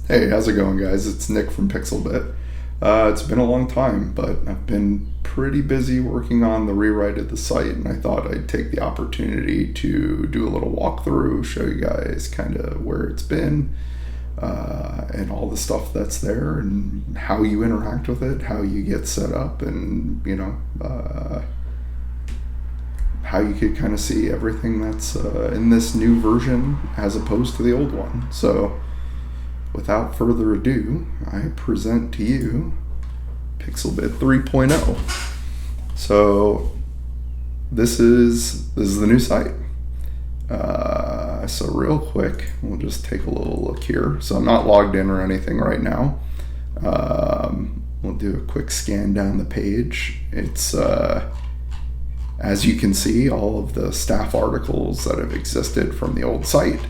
Hey, how's it going, guys? It's Nick from PixlBit. It's been a long time, but I've been pretty busy working on the rewrite of the site, and I thought I'd take the opportunity to do a little walkthrough, show you guys kind of where it's been, and all the stuff that's there, and how you interact with it, how you get set up, and how you could kind of see everything that's in this new version as opposed to the old one. So, without further ado, I present to you PixlBit 3.0. So this is the new site. So real quick, we'll just take a little look here. So I'm not logged in or anything right now. We'll do a quick scan down the page. It's as you can see, all of the staff articles that have existed from the old site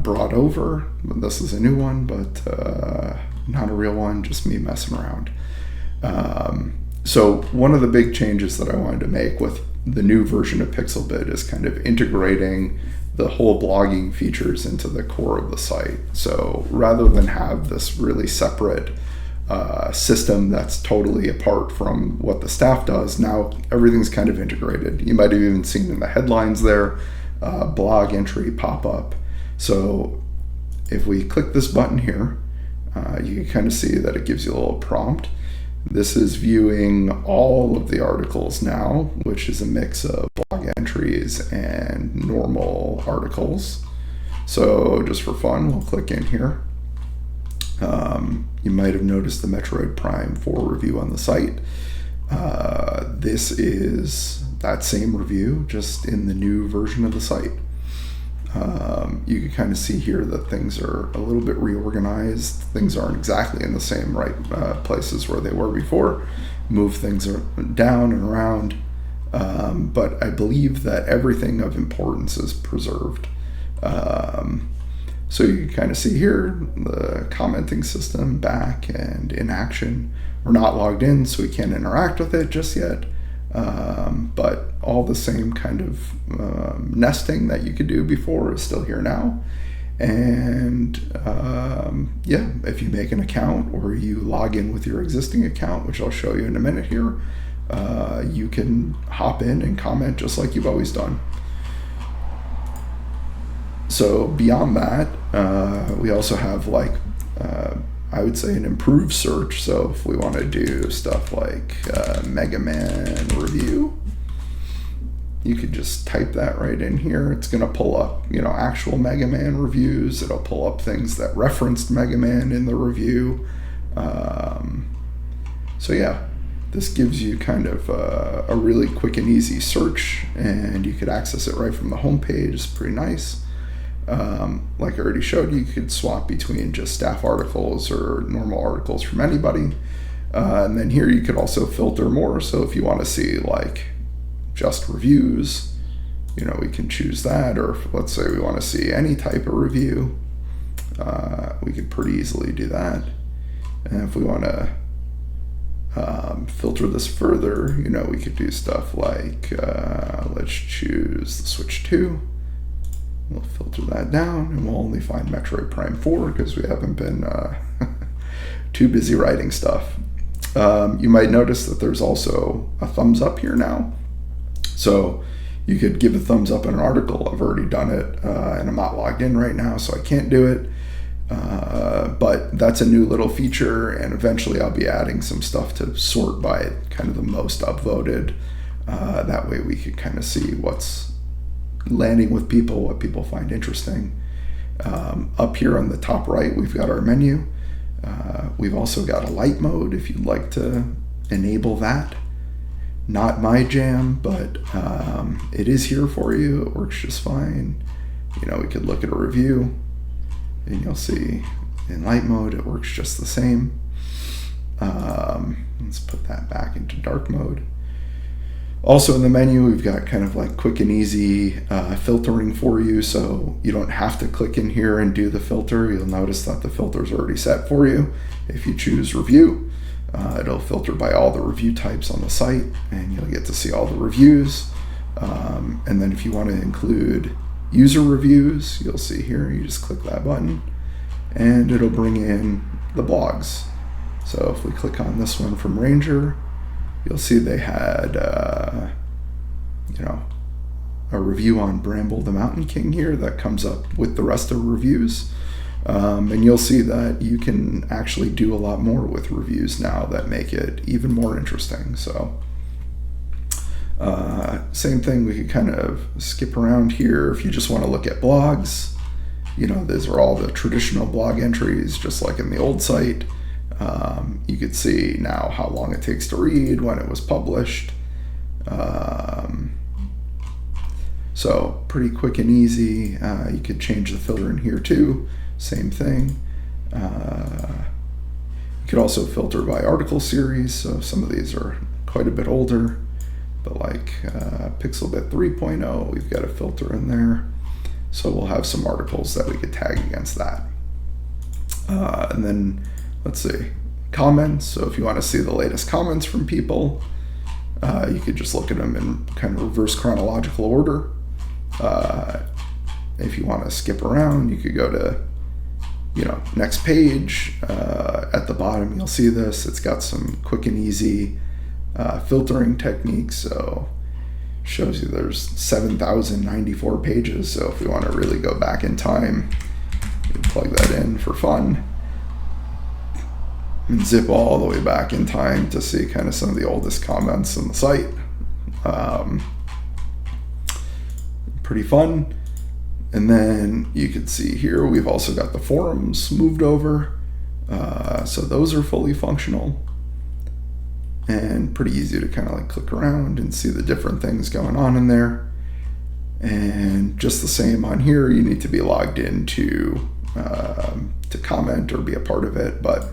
brought over. This is a new one, but not a real one, just me messing around. So one of the big changes that I wanted to make with the new version of PixlBit is kind of integrating the whole blogging features into the core of the site. So rather than have this really separate system that's totally apart from what the staff does, now everything's kind of integrated. You might have even seen in the headlines there, blog entry pop up. So if we click this button here, you can kind of see that it gives you a little prompt. This is viewing all of the articles now, which is a mix of blog entries and normal articles. So just for fun, we'll click in here. You might have noticed the Metroid Prime 4 review on the site. This is that same review, just in the new version of the site. You can kind of see here that things are a little bit reorganized. Things aren't exactly in the same places where they were before. Move things down and around. But I believe that everything of importance is preserved. So you can kind of see here the commenting system back and in action. We're not logged in, so we can't interact with it just yet. But all the same kind of nesting that you could do before is still here now. And yeah, if you make an account or you log in with your existing account, which I'll show you in a minute here, you can hop in and comment just like you've always done. So beyond that, we also have I would say an improved search. So if we want to do stuff like Mega Man review, you could just type that right in here. It's going to pull up, actual Mega Man reviews. It'll pull up things that referenced Mega Man in the review. So yeah, this gives you kind of a really quick and easy search, and you could access it right from the home page. It's pretty nice. Like I already showed you could swap between just staff articles or normal articles from anybody. And then here you could also filter more. So if you want to see just reviews, we can choose that. Or if, let's say we want to see any type of review, we could pretty easily do that. And if we want to filter this further, we could do stuff like, let's choose the Switch 2. We'll filter that down, and we'll only find Metroid Prime 4 because we haven't been too busy writing stuff. You might notice that there's also a thumbs up here now. So you could give a thumbs up in an article. I've already done it, and I'm not logged in right now, so I can't do it. But that's a new little feature, and eventually I'll be adding some stuff to sort by kind of the most upvoted. That way we could kind of see what's landing with people, what people find interesting. Up here on the top right, we've got our menu. We've also got a light mode if you'd like to enable that. Not my jam, but it is here for you. It works just fine. We could look at a review, and you'll see in light mode it works just the same. Let's put that back into dark mode. Also in the menu, we've got kind of quick and easy filtering for you, so you don't have to click in here and do the filter. You'll notice that the filter is already set for you. If you choose review, it'll filter by all the review types on the site, and you'll get to see all the reviews. And then if you want to include user reviews, you'll see here, you just click that button, and it'll bring in the blogs. So if we click on this one from Ranger, you'll see they had, a review on Bramble the Mountain King here that comes up with the rest of reviews. And you'll see that you can actually do a lot more with reviews now that make it even more interesting. So same thing, we could kind of skip around here if you just want to look at blogs. These are all the traditional blog entries, just like in the old site. You could see now how long it takes to read, when it was published. So pretty quick and easy. You could change the filter in here too. Same thing. You could also filter by article series. So some of these are quite a bit older, but like PixlBit 3.0, we've got a filter in there. So we'll have some articles that we could tag against that. And then let's see, comments. So if you want to see the latest comments from people, you could just look at them in kind of reverse chronological order. If you want to skip around, you could go to, next page. At the bottom, you'll see this. It's got some quick and easy filtering techniques. So shows you there's 7,094 pages. So if we want to really go back in time, you can plug that in for fun and zip all the way back in time to see kind of some of the oldest comments on the site. Pretty fun. And then you can see here we've also got the forums moved over. So those are fully functional and pretty easy to kind of like click around and see the different things going on in there. And just the same on here, you need to be logged in to comment or be a part of it, but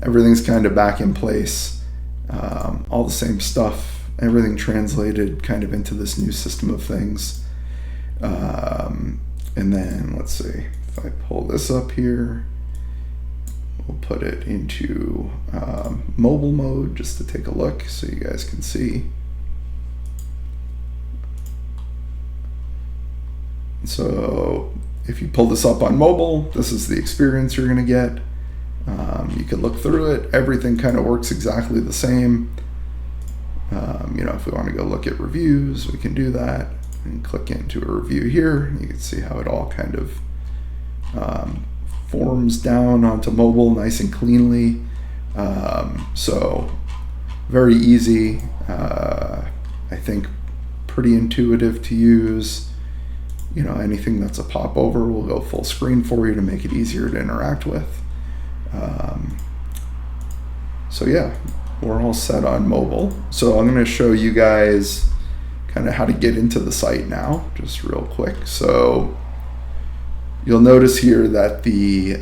everything's kind of back in place. All the same stuff, everything translated kind of into this new system of things. And then let's see, if I pull this up here, we'll put it into mobile mode just to take a look so you guys can see. So if you pull this up on mobile, this is the experience you're going to get. You can look through it. Everything kind of works exactly the same. If we want to go look at reviews, we can do that and click into a review here. You can see how it all kind of forms down onto mobile nice and cleanly. So very easy. I think pretty intuitive to use. Anything that's a popover will go full screen for you to make it easier to interact with. So yeah, we're all set on mobile. So I'm going to show you guys kind of how to get into the site now, just real quick. So you'll notice here that the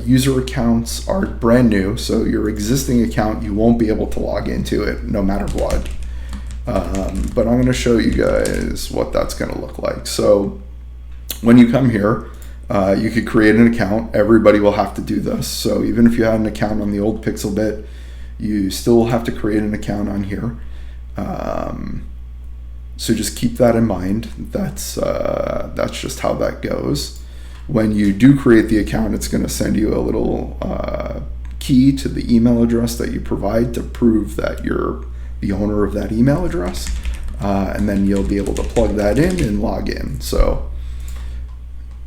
user accounts are brand new. So your existing account, you won't be able to log into it no matter what. But I'm going to show you guys what that's going to look like. So when you come here, you could create an account. Everybody will have to do this. So even if you had an account on the old PixlBit, you still have to create an account on here. So just keep that in mind. That's just how that goes. When you do create the account, it's going to send you a little key to the email address that you provide to prove that you're the owner of that email address. And then you'll be able to plug that in and log in. So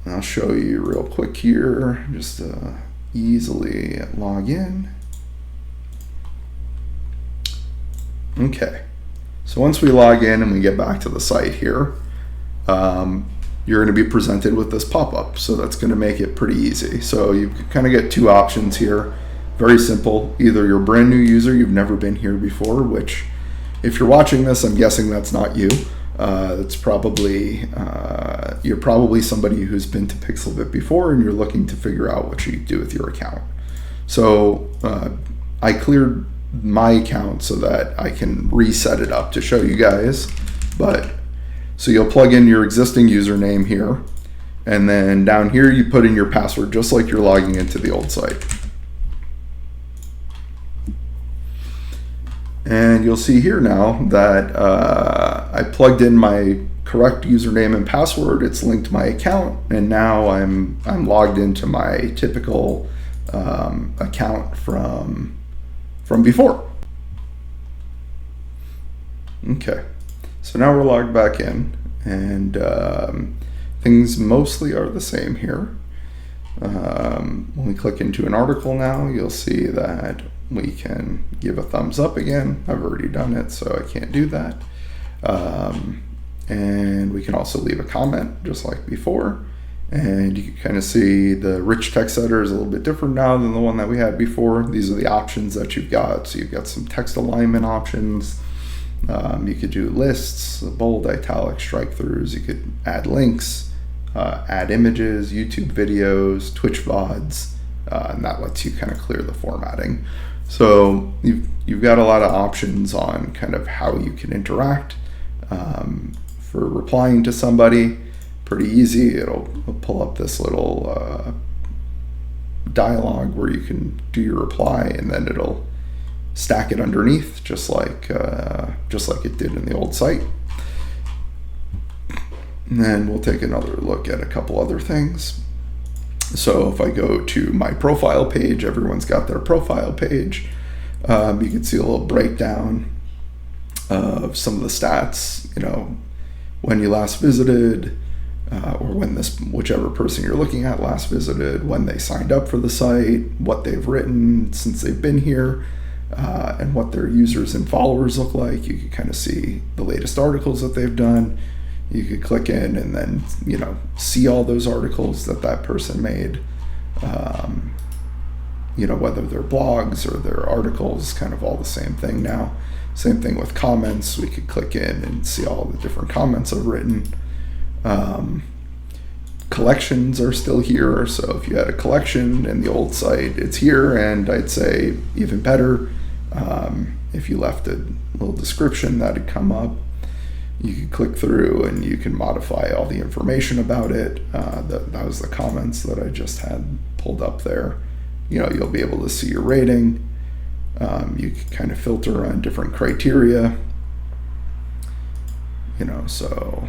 I'll show you real quick here, just to easily log in. Okay, so once we log in and we get back to the site here, you're going to be presented with this pop-up. So that's going to make it pretty easy. So you kind of get two options here. Very simple. Either you're a brand new user, you've never been here before, which if you're watching this, I'm guessing that's not you. It's probably, you're probably somebody who's been to PixlBit before and you're looking to figure out what you do with your account. So I cleared my account so that I can reset it up to show you guys. But so you'll plug in your existing username here, and then down here you put in your password just like you're logging into the old site. And you'll see here now that I plugged in my correct username and password. It's linked to my account, and now I'm logged into my typical account from before. Okay, so now we're logged back in, and things mostly are the same here. When we click into an article now, you'll see that we can give a thumbs up again. I've already done it, so I can't do that. And we can also leave a comment just like before. And you can kind of see the rich text editor is a little bit different now than the one that we had before. These are the options that you've got. So you've got some text alignment options. You could do lists, bold, italic, strike throughs. You could add links, add images, YouTube videos, Twitch VODs, and that lets you kind of clear the formatting. So you've got a lot of options on kind of how you can interact. For replying to somebody, pretty easy. It'll pull up this little dialogue where you can do your reply, and then it'll stack it underneath, just like it did in the old site. And then we'll take another look at a couple other things. So if I go to my profile page, everyone's got their profile page. You can see a little breakdown of some of the stats, you know, when you last visited, or when whichever person you're looking at last visited, when they signed up for the site, what they've written since they've been here, and what their users and followers look like. You can kind of see the latest articles that they've done. You could click in and then, you know, see all those articles that person made, you know, whether they're blogs or they're articles, kind of all the same thing now. Same thing with comments. We could click in and see all the different comments I've written. Collections are still here. So if you had a collection in the old site, it's here. And I'd say even better, if you left a little description, that'd come up. You could click through and you can modify all the information about it. That was the comments that I just had pulled up there. You know, you'll be able to see your rating. You can kind of filter on different criteria. You know, so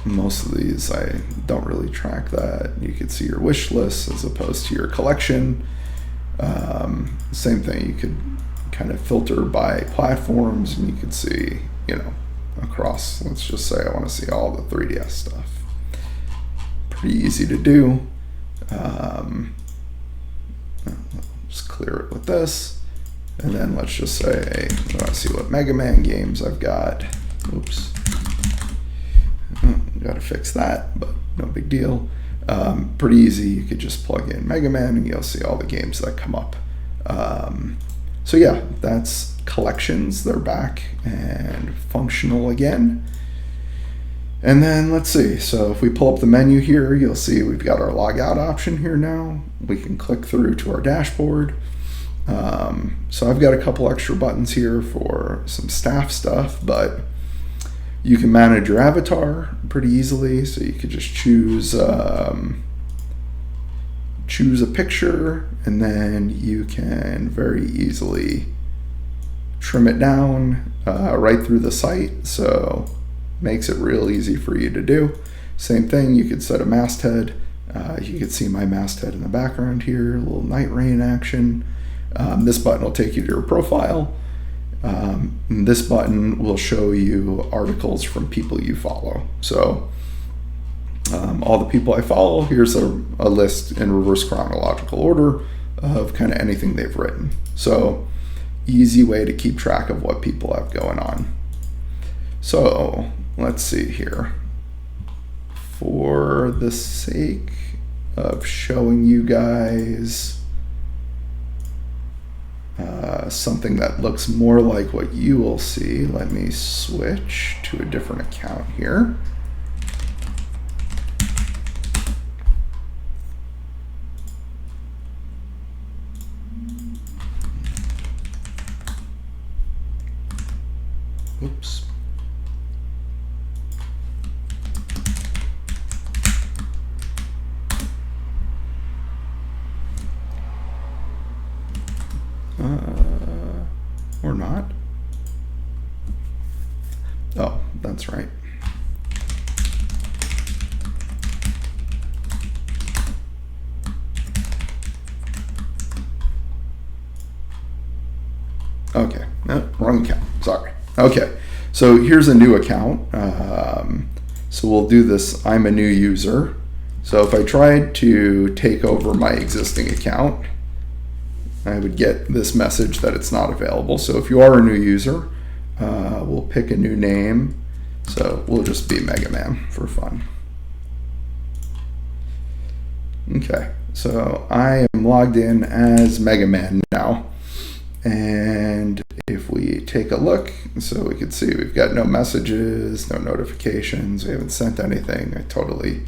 most of these I don't really track that. You could see your wish list as opposed to your collection. Same thing, you could kind of filter by platforms, and you can see, you know, across, let's just say I want to see all the 3DS stuff. Pretty easy to do. Just clear it with this, and then let's just say I want to see what Mega Man games I've got. Oops, gotta fix that, but no big deal. Pretty easy. You could just plug in Mega Man and you'll see all the games that come up. So yeah, that's collections. They're back and functional again. And then let's see, so if we pull up the menu here, you'll see we've got our logout option here now. We can click through to our dashboard. So I've got a couple extra buttons here for some staff stuff, but you can manage your avatar pretty easily. So you could just choose a picture, and then you can very easily trim it down right through the site. So makes it real easy for you to do. Same thing, you could set a masthead. You could see my masthead in the background here, a little night rain action. This button will take you to your profile. This button will show you articles from people you follow. So all the people I follow, here's a list in reverse chronological order of kind of anything they've written. So easy way to keep track of what people have going on. So let's see here. For the sake of showing you guys something that looks more like what you will see, let me switch to a different account here. Oops. Or not. That's right. Okay, no, wrong account, sorry. Okay, so here's a new account. So we'll do this, I'm a new user. So if I tried to take over my existing account, I would get this message that it's not available. So if you are a new user, we'll pick a new name. So we'll just be Mega Man for fun. Okay, so I am logged in as Mega Man now. And if we take a look, so we can see we've got no messages, no notifications, we haven't sent anything. I totally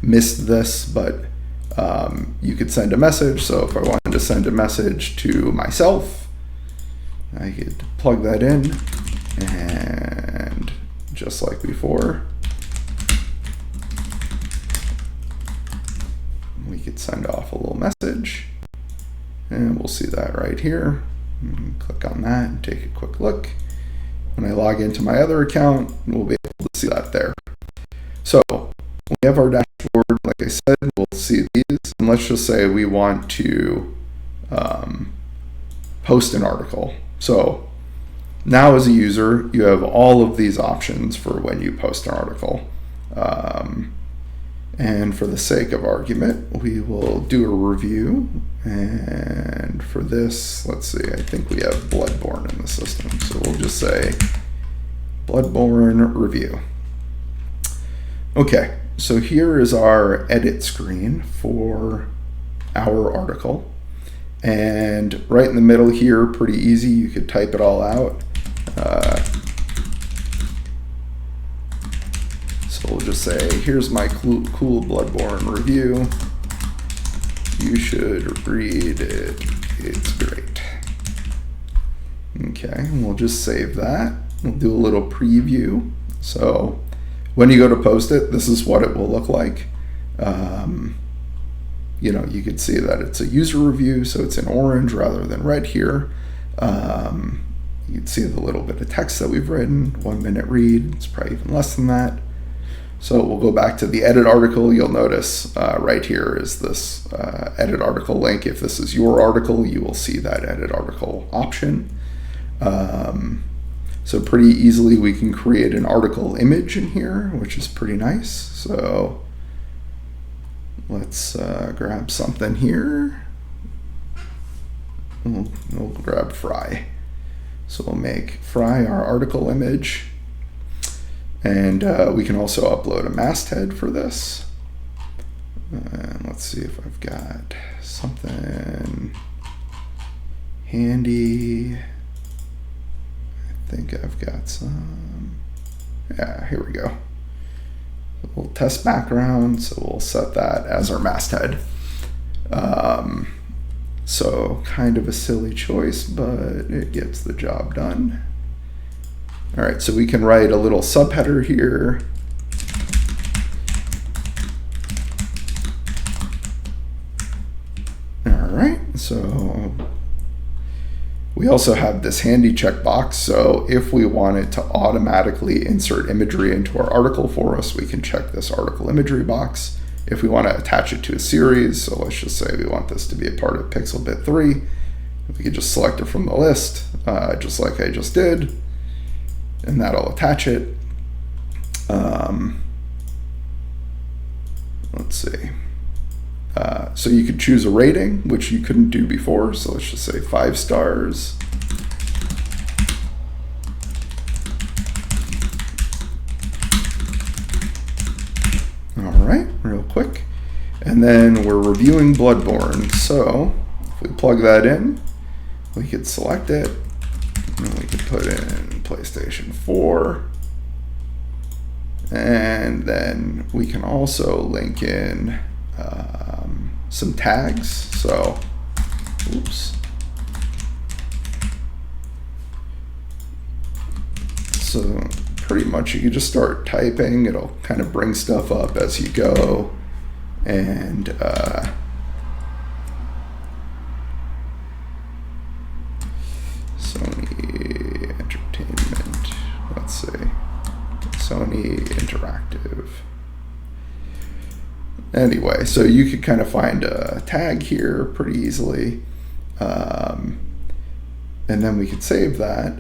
missed this, but you could send a message. So if I wanted to send a message to myself, I could plug that in, and just like before, we could send off a little message, and we'll see that right here. Click on that and take a quick look. When I log into my other account, we'll be able to see that there. So we have our dashboard. Like I said, we'll see these. And let's just say we want to post an article. So now as a user, you have all of these options for when you post an article. And for the sake of argument, we will do a review. And for this, let's see, I think we have Bloodborne in the system. So we'll just say Bloodborne review. Okay, so here is our edit screen for our article. And right in the middle here, pretty easy, you could type it all out. So we'll just say, here's my cool Bloodborne review. You should read it, it's great. Okay, and we'll just save that. We'll do a little preview. So when you go to post it, this is what it will look like. You know, you can see that it's a user review, so it's in orange rather than red here. You can see the little bit of text that we've written, 1 minute read, it's probably even less than that. So we'll go back to the edit article. You'll notice right here is this edit article link. If this is your article, you will see that edit article option. So pretty easily we can create an article image in here, which is pretty nice. So let's grab something here. We'll grab Fry. So we'll make Fry our article image. And we can also upload a masthead for this. And let's see if I've got something handy. I think I've got some. Yeah, here we go. We'll test background, so we'll set that as our masthead. So kind of a silly choice, but it gets the job done. All right, so we can write a little subheader here. All right, so we also have this handy checkbox. So if we wanted to automatically insert imagery into our article for us, we can check this article imagery box. If we want to attach it to a series, so let's just say we want this to be a part of PixlBit 3, we could just select it from the list, just like I just did. And that'll attach it. Let's see. So you could choose a rating, which you couldn't do before. So let's just say 5 stars. All right, real quick. And then we're reviewing Bloodborne. So if we plug that in, we could select it. And we could put in PlayStation 4. And then we can also link in some tags. So, oops. So pretty much you can just start typing. It'll kind of bring stuff up as you go. And Sony anyway, so you could kind of find a tag here pretty easily. And then we could save that,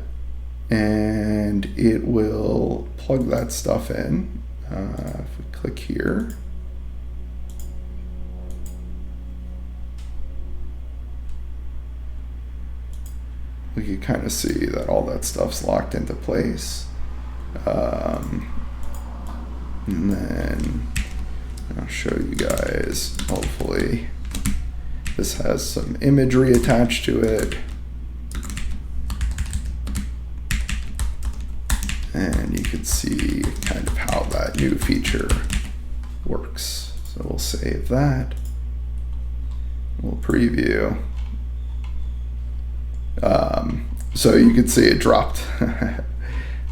and it will plug that stuff in. If we click here, we can kind of see that all that stuff's locked into place. And then I'll show you guys, hopefully this has some imagery attached to it. And you can see kind of how that new feature works. So we'll save that. We'll preview. So you can see it dropped.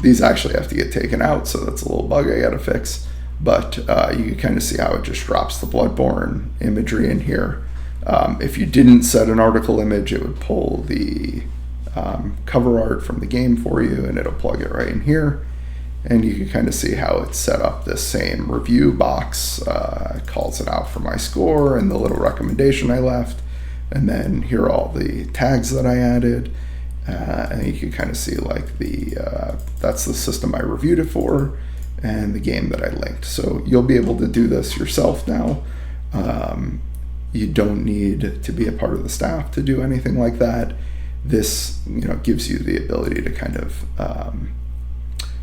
These actually have to get taken out, so that's a little bug I gotta fix. But you can kind of see how it just drops the Bloodborne imagery in here. If you didn't set an article image, it would pull the cover art from the game for you, and it'll plug it right in here. And you can kind of see how it's set up this same review box. Calls it out for my score and the little recommendation I left. And then here are all the tags that I added. And you can kind of see like that's the system I reviewed it for and the game that I linked. So you'll be able to do this yourself now. You don't need to be a part of the staff to do anything like that. This, gives you the ability to kind of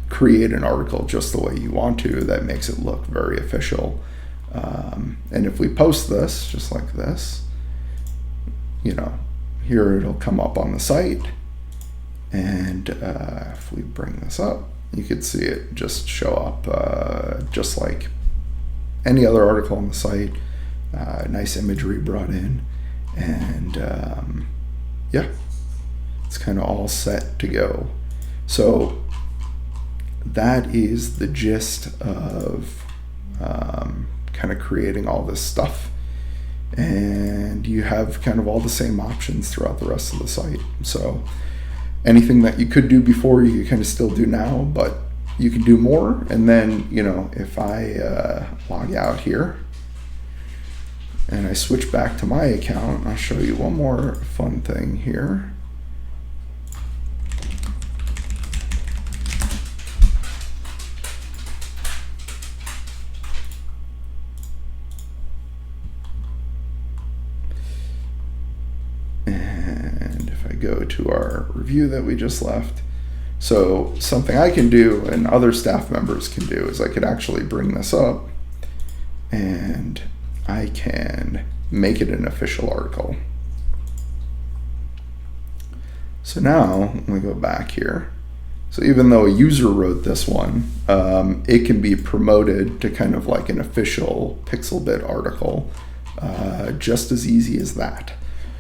create an article just the way you want to. That makes it look very official. And if we post this just like this, here it'll come up on the site. And if we bring this up, you could see it just show up just like any other article on the site. Nice imagery brought in, and yeah, it's kind of all set to go. So that is the gist of kind of creating all this stuff, and you have kind of all the same options throughout the rest of the site. So anything that you could do before, you can kind of still do now, but you can do more. And then, if I log out here and I switch back to my account, I'll show you one more fun thing here. And if I go to our review that we just left, so something I can do and other staff members can do is I could actually bring this up and I can make it an official article. So now, let me go back here. So even though a user wrote this one, it can be promoted to kind of like an official PixlBit article, just as easy as that.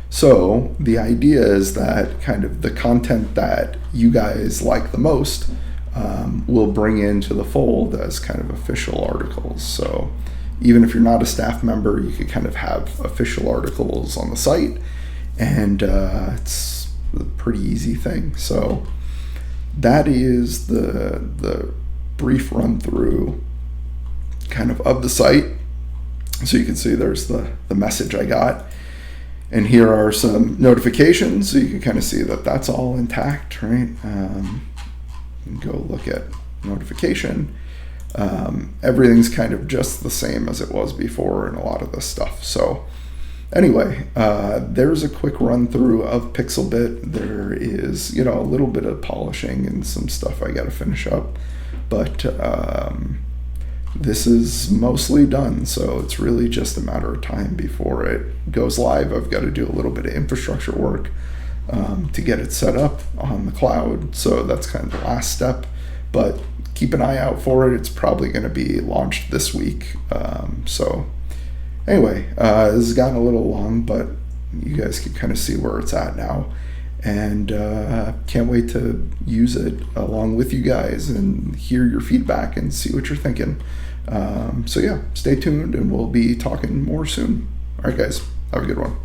So the idea is that kind of the content that you guys like the most will bring into the fold as kind of official articles. So even if you're not a staff member, you could kind of have official articles on the site, and it's a pretty easy thing. So that is the brief run through kind of the site. So you can see there's the message I got. And here are some notifications, so you can kind of see that that's all intact, right? Go look at notification. Everything's kind of just the same as it was before in a lot of this stuff. So anyway, there's a quick run through of PixlBit. There is, a little bit of polishing and some stuff I got to finish up, but this is mostly done, so it's really just a matter of time before it goes live. I've got to do a little bit of infrastructure work to get it set up on the cloud, so that's kind of the last step, but keep an eye out for it. It's probably going to be launched this week. So anyway, this has gotten a little long, but you guys can kind of see where it's at now, and can't wait to use it along with you guys and hear your feedback and see what you're thinking. So yeah, stay tuned and we'll be talking more soon. All right, guys, have a good one.